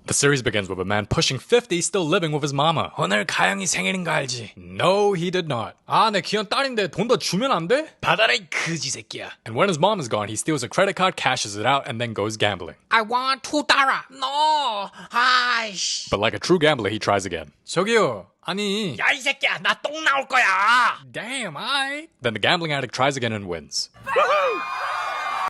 The series begins with a man pushing 50 still living with his mama. 오늘 가영이 생일인 거 알지? No, he did not. 아, 내 귀여운 딸인데 돈 더 주면 안 돼? 받아라 이 그지 새끼야. And when his mom is gone, he steals a credit card, cashes it out, and then goes gambling. I want $2. No. 아이씨. But like a true gambler, he tries again. 저기요. 아니. 야, 이 새끼야. 나 똥 나올 거야. Damn, aight. Then the gambling addict tries again and wins.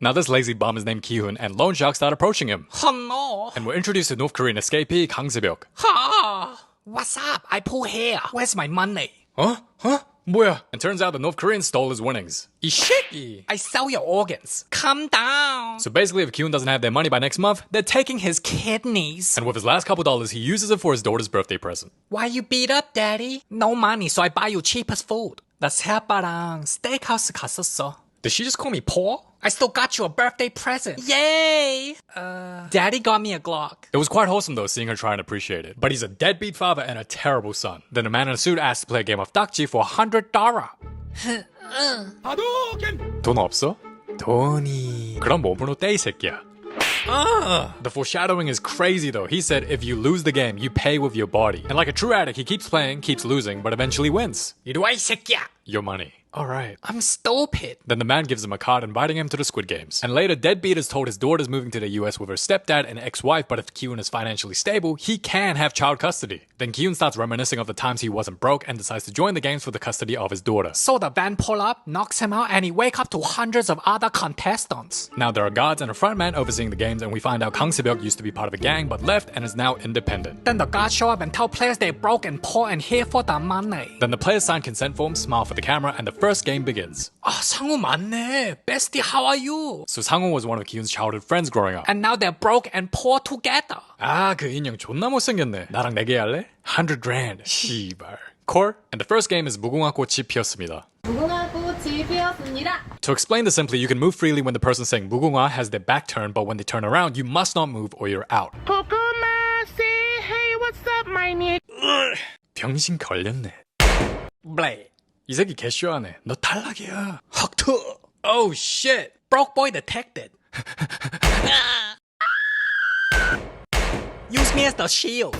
Now this lazy bum is named Ki-hoon, and loan sharks start approaching him. Oh no. And we're introduced to North Korean escapee Kang Se-byuk. Ha. What's up? I pull hair. Where's my money? Huh? 뭐야? And turns out the North Korean stole his winnings. 이 새끼. I sell your organs. Calm down. So basically, if Ki-hoon doesn't have their money by next month, they're taking his Kidneys. And with his last couple dollars, he uses it for his daughter's birthday present. Why you beat up, daddy? No money, so I buy you cheapest food. 나 새아빠랑 스테이크하우스 갔었어. Did she just call me poor? I still got you a birthday present. Yay! Daddy got me a Glock. It was quite wholesome though, seeing her try and appreciate it. But he's a deadbeat father and a terrible son. Then a man in a suit asks to play a game of 딱지 for $100. 돈 없어? 돈이. 그럼 몸으로 떼, 이 새끼야. The foreshadowing is crazy though. He said if you lose the game, you pay with your body. And like a true addict, he keeps playing, keeps losing, but eventually wins. 이리와 이 새끼야. Your money. Alright. I'm stupid. Then the man gives him a card inviting him to the Squid Games. And later, Deadbeat is told his daughter's moving to the US with her stepdad and ex-wife, but if Ki-hoon is financially stable, he can have child custody. Then Ki-hoon starts reminiscing of the times he wasn't broke and decides to join the games for the custody of his daughter. So the van pull up, knocks him out, and he wake up to hundreds of other contestants. Now there are guards and a front man overseeing the games, and we find out Kang Se-byuk used to be part of a gang but left and is now independent. Then the guards show up and tell players they're broke and poor and here for the money. Then the players sign consent forms, smile for the camera, and the first game begins. 아, 상우 맞네. Bestie, how are you? So Sang-woo was one of Ki-hoon's childhood friends growing up. And now they're broke and poor together. 아, 그 인형 존나 못생겼네. 나랑 내기 할래? 100 grand. 씨발. Core, and the first game is 무궁화 꽃이 피었습니다. 무궁화 꽃이 피었습니다. To explain this simply, you can move freely when the person saying 무궁화 has their back turned, but when they turn around, you must not move or you're out. 고구마, say hey, what's up, my nigga? 병신 걸렸네. Blay. 이 새끼 개쇼하네. 너 탈락이야. 헉투. Oh shit. Broke boy detected. Use me as the shield.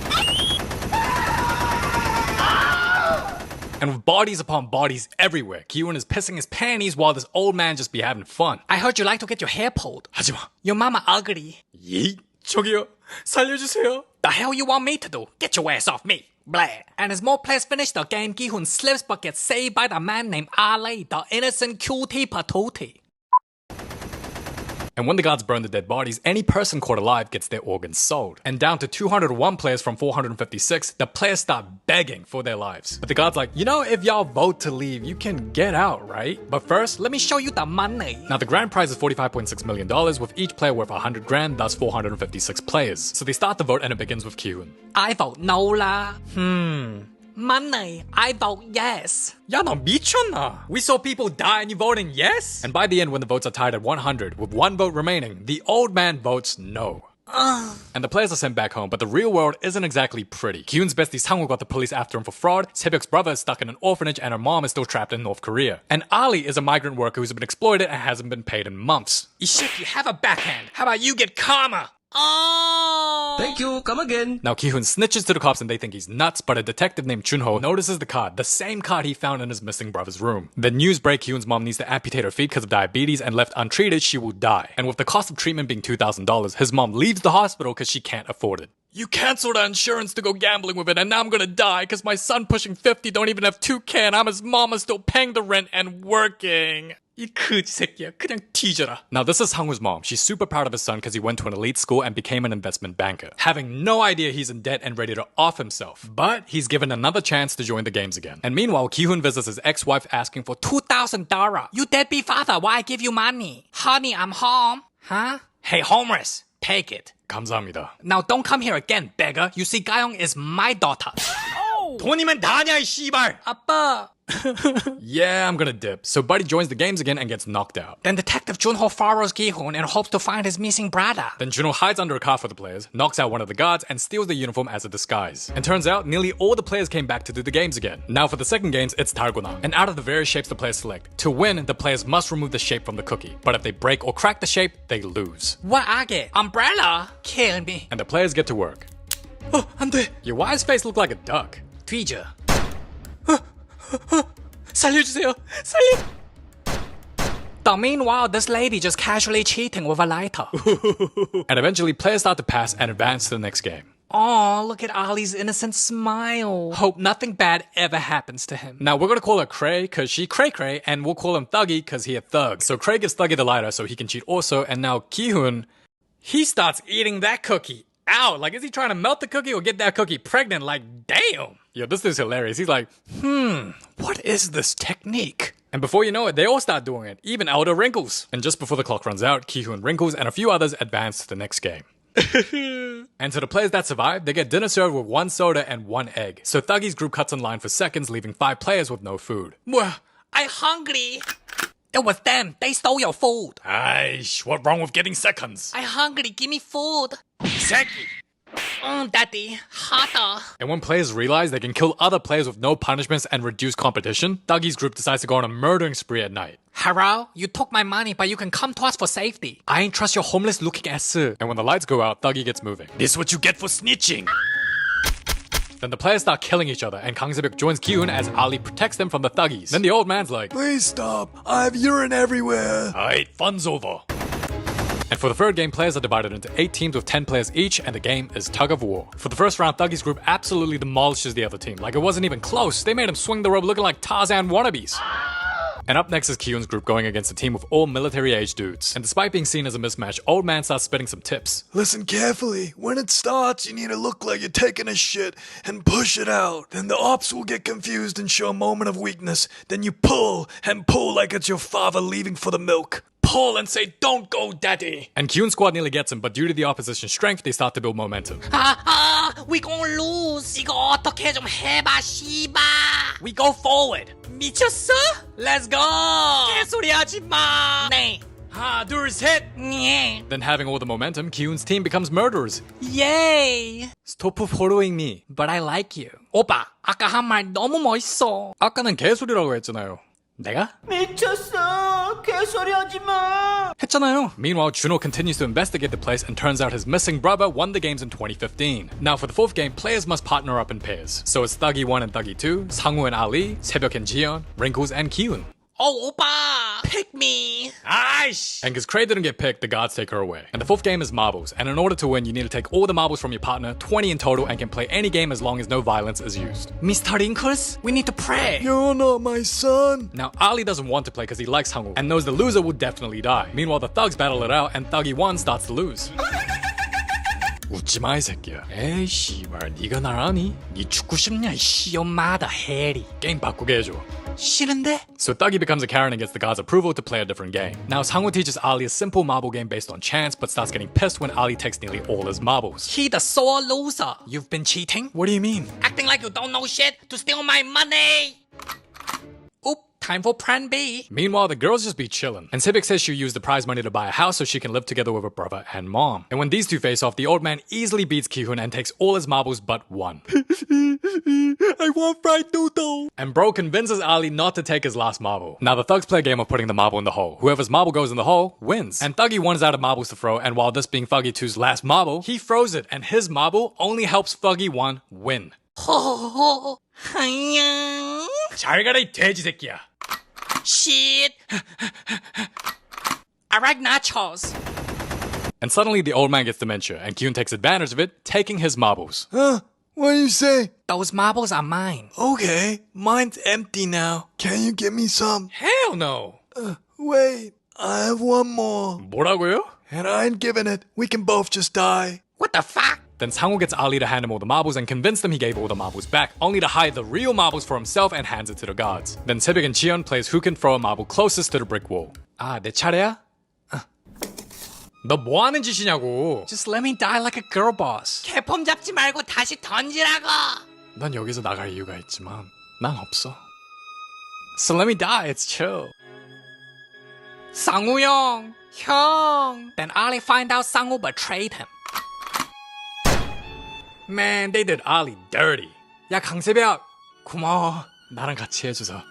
And with bodies upon bodies everywhere, Ki-hoon is pissing his panties while this old man just be having fun. I heard you like to get your hair pulled. 하지마. Your mama ugly. 예? 저기요. 살려주세요. The hell you want me to do? Get your ass off me. Blah. And as more players finish the game, Ki-hoon slips but gets saved by the man named Ali, the innocent cutie patootie. And when the guards burn the dead bodies, any person caught alive gets their organs sold. And down to 201 players from 456, the players start begging for their lives. But the guard's like, you know, if y'all vote to leave, you can get out, right? But first, Let me show you the money. now the grand prize is $45.6 million, with each player worth 100 grand, thus 456 players. So they start the vote and it begins with Ki-hoon. I vote no lah. Money. I vote yes. 야, 너 미쳤나? We saw people die and you voting yes? And by the end, when the votes are tied at 100, with one vote remaining, the old man votes no. And the players are sent back home, but the real world isn't exactly pretty. Ki-hoon's bestie Sang-woo got the police after him for fraud, Se-byuk's brother is stuck in an orphanage, and her mom is still trapped in North Korea. And Ali is a migrant worker who's been exploited and hasn't been paid in months. You shit, you have a backhand. How about you get karma? Oh! Thank you, come again. Now Ki-hoon snitches to the cops and they think he's nuts, but a detective named Chun-ho notices the card, the same card he found in his missing brother's room. The news break Ki-hoon's mom needs to amputate her feet because of diabetes, and left untreated, she will die. And with the cost of treatment being $2,000, his mom leaves the hospital because she can't afford it. You canceled our insurance to go gambling with it, and now I'm gonna die because my son pushing 50 don't even have 2K, and I'm his mama still paying the rent and working. 이 그지 새끼야, 그냥 뒤져라. Now this is Sang-woo's mom. She's super proud of his son because he went to an elite school and became an investment banker, having no idea he's in debt and ready to off himself. But he's given another chance to join the games again. And meanwhile, Ki-hoon visits his ex-wife asking for $2,000. You deadbeat father, why I give you money? Honey, I'm home. Huh? Hey, homeless, take it. 감사합니다. Now don't come here again, beggar. You see, Gayoung is my daughter. 돈이면 다냐, 이 씨발! 아빠. Yeah, I'm gonna dip. So Buddy joins the games again and gets knocked out. Then Detective Junho follows Ki-hoon and hopes to find his missing brother. Then Junho hides under a car for the players, knocks out one of the guards, and steals the uniform as a disguise. And turns out, nearly all the players came back to do the games again. Now for the second games, it's Dalgona. And out of the various shapes the players select, to win, the players must remove the shape from the cookie. But if they break or crack the shape, they lose. What I get? Umbrella? Kill me. And the players get to work. 안 돼. Yeah, why his face look like a duck? 뒤져. 살려주세요. 살려. But meanwhile, this lady just casually cheating with a lighter. And eventually, players start to pass and advance to the next game. Oh, look at Ollie's innocent smile. Hope nothing bad ever happens to him. Now, we're gonna call her Cray because she cray-cray, and we'll call him Thuggy because he a thug. So Cray gives Thuggy the lighter so he can cheat also, and now Ki-hoon, he starts eating that cookie. Ow, like, is he trying to melt the cookie or get that cookie pregnant? Like, damn. Yo, this is hilarious. He's like, what is this technique? And before you know it, they all start doing it, even Elder Wrinkles. And just before the clock runs out, Ki-hoon, Wrinkles, and a few others advance to the next game. And to the players that survive, they get dinner served with 1 soda and 1 egg. So Thuggy's group cuts in line for seconds, leaving 5 players with no food. Well, I'm hungry. It was them. They stole your food. Aish, what wrong with getting seconds? I'm hungry. Give me food. Seki. Daddy. Hotter. And when players realize they can kill other players with no punishments and reduce competition, Thuggy's group decides to go on a murdering spree at night. Hello? You took my money, but you can come to us for safety. I ain't trust your homeless looking ass. And when the lights go out, Thuggy gets moving. This is what you get for snitching. Then the players start killing each other, and Kang Se-byuk joins Ki-hoon as Ali protects them from the Thuggies. Then the old man's like, please stop, I have urine everywhere. Alright, fun's over. And for the third game, players are divided into 8 teams with 10 players each, and the game is tug of war. For the first round, Thuggy's group absolutely demolishes the other team. Like it wasn't even close. They made him swing the rope looking like Tarzan wannabes. And up next is Ki-hoon's group going against a team with all military-age dudes. And despite being seen as a mismatch, Old Man starts spitting some tips. Listen carefully. When it starts, you need to look like you're taking a shit and push it out. Then the ops will get confused and show a moment of weakness. Then you pull and pull like it's your father leaving for the milk. Pull and say, don't go, daddy. And Ki-hoon's squad nearly gets him, but due to the opposition's strength, they start to build momentum. We gon' lose. 이거 어떻게 좀 해봐, 씨바. We go forward. 미쳤어? Let's go. 개소리 하지 마. 네. 하나, 둘, 셋. 네. Then having all the momentum, Ki-hoon's team becomes murderers. Yay. Stop following me. But I like you. 오빠, 아까 한 말 너무 멋있어. 아까는 개소리라고 했잖아요. 내가? 미쳤어. 개소리 하지 마. 했잖아요. Meanwhile, Junho continues to investigate the place and turns out his missing brother won the games in 2015. Now for the 4th game, players must partner up in pairs. So it's Thuggy 1 and Thuggy 2, Sang-woo and Ali, Se-byuk and Jiyeon, Wrinkles and Ki-hoon. Oh, 오빠, pick me. Aish! And because Cray didn't get picked, the guards take her away. And the 4th game is marbles. And in order to win, you need to take all the marbles from your partner, 20 in total, and can play any game as long as no violence is used. Mr. Wrinkles, we need to pray. You're not my son. Now, Ali doesn't want to play because he likes Sang-woo and knows the loser will definitely die. Meanwhile, the thugs battle it out and Thuggy 1 starts to lose. 웃지마 이 새끼야. 에이 씨발 니가 날 아니? 니 죽고 싶냐 이씨. Your mother, Harry. 게임 바꾸게 해줘. 싫은데? So Thuggy becomes a Karen and gets the guards' approval to play a different game. Now Sang-woo teaches Ali a simple marble game based on chance, but starts getting pissed when Ali takes nearly all his marbles. He the sore loser. You've been cheating? What do you mean? Acting like you don't know shit to steal my money. Oop, time for plan B. Meanwhile, the girls just be chillin'. And Se-byuk says she'll use the prize money to buy a house so she can live together with her brother and mom. And when these two face off, the old man easily beats Ki-hoon and takes all his marbles but 1. I want fried noodle. And bro convinces Ali not to take his last marble. Now the thugs play a game of putting the marble in the hole. Whoever's marble goes in the hole wins. And Thuggy 1 is out of marbles to throw, and while this being Thuggy 2's last marble, he throws it, and his marble only helps Thuggy 1 win. 호호호. 하야. 잘 가라 이 돼지 새끼야. Shit. I like nachos. And suddenly the old man gets dementia, and Ki-hoon takes advantage of it, taking his marbles. Huh? What do you say? Those marbles are mine. Okay, mine's empty now. Can you give me some? Hell no! Wait, I have one more. 뭐라고요? And I ain't giving it. We can both just die. What the fuck? Then Sang-woo gets Ali to hand him all the marbles and convince them he gave all the marbles back, only to hide the real marbles for himself and hands it to the guards. Then Se-byuk and Jiyeon plays who can throw a marble closest to the brick wall. 아, 내 차례야? 너 뭐하는 짓이냐고. Just let me die like a girl boss. 개폼 잡지 말고 다시 던지라고. 난 여기서 나갈 이유가 있지만 난 없어. So let me die, it's chill. 상우 형. Then Ali find out Sang-woo betrayed him. Man, they did Ali dirty. 야, 강세벽. 고마워. 나랑 같이 해줘서.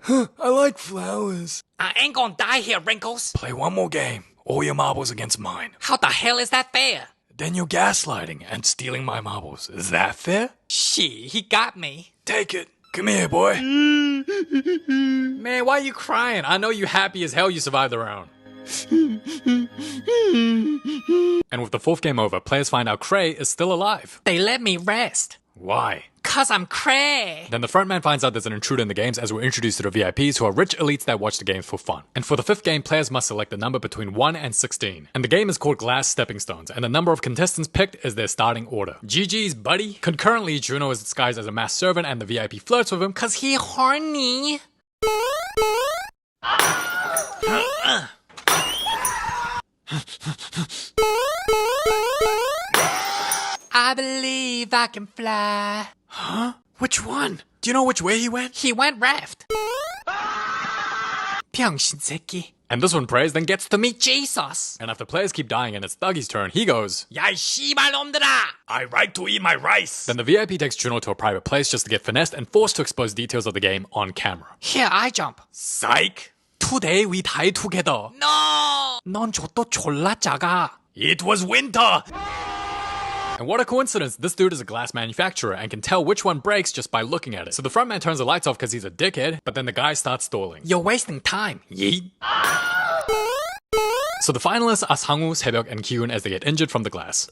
I like flowers. I ain't gonna die here, Wrinkles. Play one more game. All your marbles against mine. How the hell is that fair? Then you're gaslighting and stealing my marbles. Is that fair? Shit, he got me. Take it. Come here, boy. Man, why are you crying? I know you happy as hell you survived the round. And with the fourth game over, players find out Cray is still alive. They let me rest. Why? 'Cause I'm Cray. Then the frontman finds out there's an intruder in the games as we're introduced to the VIPs who are rich elites that watch the games for fun. And for the fifth game, players must select a number between 1 and 16. And the game is called Glass Stepping Stones, and the number of contestants picked is their starting order. GG's, buddy. Concurrently, Juno is disguised as a masked servant and the VIP flirts with him 'Cause he horny. I believe I can fly. Huh? Which one? Do you know which way he went? He went left. 병신 새끼. And this one prays, then gets To meet Jesus. And after players keep dying and it's Thuggy's turn, he goes, 야, 이 씨발놈들아. I like to eat my rice. Then the VIP takes Juno to a private place just to get finessed and forced to expose details of the game on camera. Here, I jump. Psych. Today we die together. No. 넌 저도 졸라 작아. It was winter. And what a coincidence, this dude is a glass manufacturer and can tell which one breaks just by looking at it. So the frontman turns the lights off because he's a dickhead, but then the guy starts stalling. You're wasting time. Yeet. So the finalists are Sangwoo, Saebyuk, and Kyun as they get injured from the glass.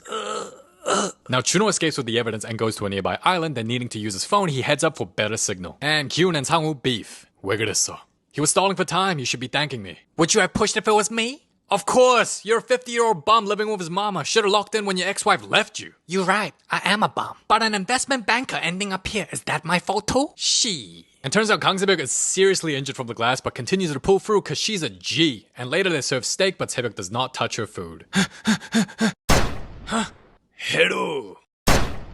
Now Juno escapes with the evidence and goes to a nearby island, then needing to use his phone, he heads up for better signal. And Kyun and Sangwoo beef. 왜 그랬어? He was stalling for time, you should be thanking me. Would you have pushed if it was me? Of course! You're a 50-year-old bum living with his mama. Should've locked in when your ex-wife left you. You're right, I am a bum. But an investment banker ending up here, is that my fault too? She. And turns out Kang Saebyuk is seriously injured from the glass but continues to pull through cause she's a G. And later they serve steak but Saebyuk does not touch her food. Hello.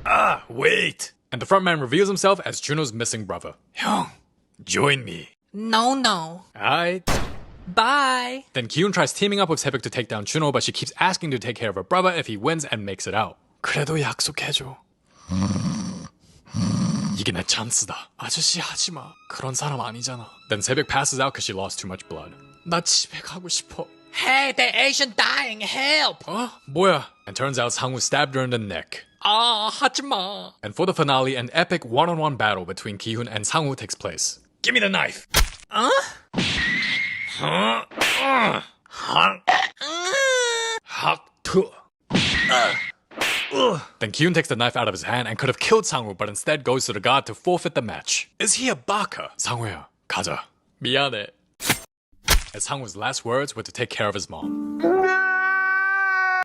Ah, wait. And the frontman reveals himself as Juno's missing brother. 형, join me. No. Aight. Bye. Then Kyun tries teaming up with Saebyuk to take down Juno, but she keeps asking to take care of her brother if he wins and makes it out. 그래도 약속해줘. 이게 내 찬스다. 아저씨 하지마. 그런 사람 아니잖아. Then Saebyuk passes out because she lost too much blood. 나 집에 가고 싶어. Hey, the Asian dying, help. 어? 뭐야? And turns out Sangwoo stabbed her in the neck. 하지마. And for the finale, an epic one-on-one battle between Ki-hoon and Sangwoo takes place. Give me the knife. Then Ki-hoon takes the knife out of his hand and could have killed Sangwoo, but instead goes to the guard to forfeit the match. Is he a baka? 상우야, 가자. 미안해. As Sangwoo's last words were to take care of his mom.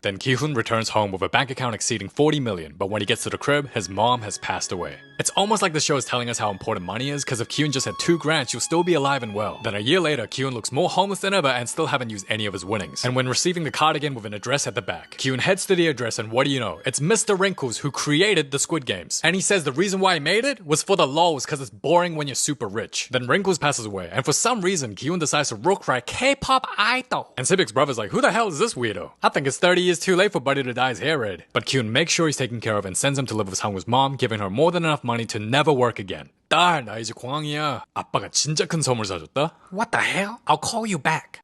Then Ki-hoon returns home with a bank account exceeding 40 million, but when he gets to the crib, his mom has passed away. It's almost like the show is telling us how important money is, because if Ki-hoon just had 2 grand, she'll still be alive and well. Then a year later, Ki-hoon looks more homeless than ever and still haven't used any of his winnings. And when receiving the card again with an address at the back, Ki-hoon heads to the address and what do you know? It's Mr. Wrinkles who created the Squid Games. And he says the reason why he made it was for the lulz, because it's boring when you're super rich. Then Wrinkles passes away, and for some reason, Ki-hoon decides to rook write K-pop idol. And Saebyuk's brother's like, who the hell is this weirdo? I think it's 30 years too late for Buddy to dye his hair red. But Ki-hoon makes sure he's taken care of and sends him to live with Sangwoo's mom, giving her more than enough money to never work again. 딸, 나 이제 공항이야. 아빠가 진짜 큰 선물 사줬다. What the hell? I'll call you back.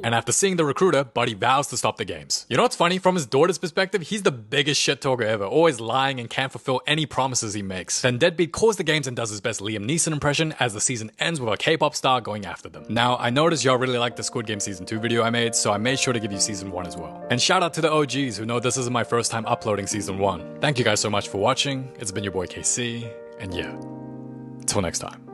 And after seeing the recruiter, Buddy vows to stop the games. You know what's funny? From his daughter's perspective, he's the biggest shit talker ever, always lying and can't fulfill any promises he makes. Then Deadbeat calls the games and does his best Liam Neeson impression as the season ends with a K-pop star going after them. Now, I noticed y'all really liked the Squid Game Season 2 video I made, so I made sure to give you Season 1 as well. And shout out to the OGs who know this isn't my first time uploading Season 1. Thank you guys so much for watching. It's been your boy KC, and yeah, till next time.